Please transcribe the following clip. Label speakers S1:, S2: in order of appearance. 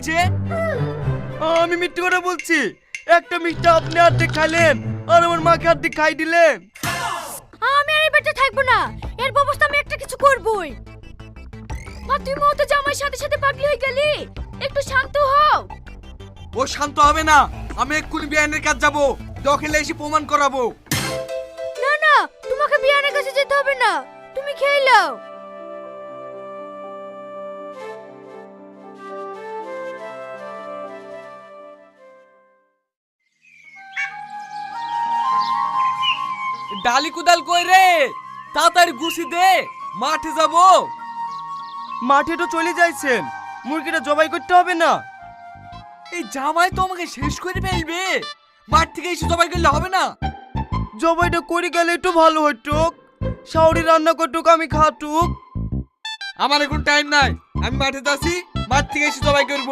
S1: বলছে?
S2: আমি মিথ্যে কথা বলছি? একটা মিষ্টি আপনি অর্ধেক খাইলেন আর আমার মাকে অর্ধেক খাই দিলেন।
S3: আমি আর এই বাড়িতে থাকবো না, এর ব্যবস্থা আমি একটা কিছু করবই। মা তুই মত জামাইয়ের সাথে সাথে পাগলি হয়ে গেলি, একটু শান্ত হও।
S1: ও শান্ত হবে না, আমি এক্ষুনি বিয়ানের কাছে যাবো, দখলে এসে প্রমাণ করাবো।
S3: না না, তোমাকে বিয়ানের কাছে যেতে হবে না, তুমি খেয়ে নাও।
S1: ডালি কুদাল কই রে? তাড়াতাড়ি গুছি দে, মাঠে যাবো।
S2: মাঠে তো চলে যাইছেন, মুরগিটা জবাই করতে হবে না?
S1: এই জামাই তো আমাকে শেষ করে ফেলবে, মাঠ থেকে এসে জবাই করলে হবে না?
S2: জবাইটা করে গেলে একটু ভালো হতো, শাওরি রান্না করতুক আমি খাতুক।
S1: আমার এখন টাইম নাই, আমি মাঠে যাচ্ছি, মাঠ থেকে এসে জবাই করবো।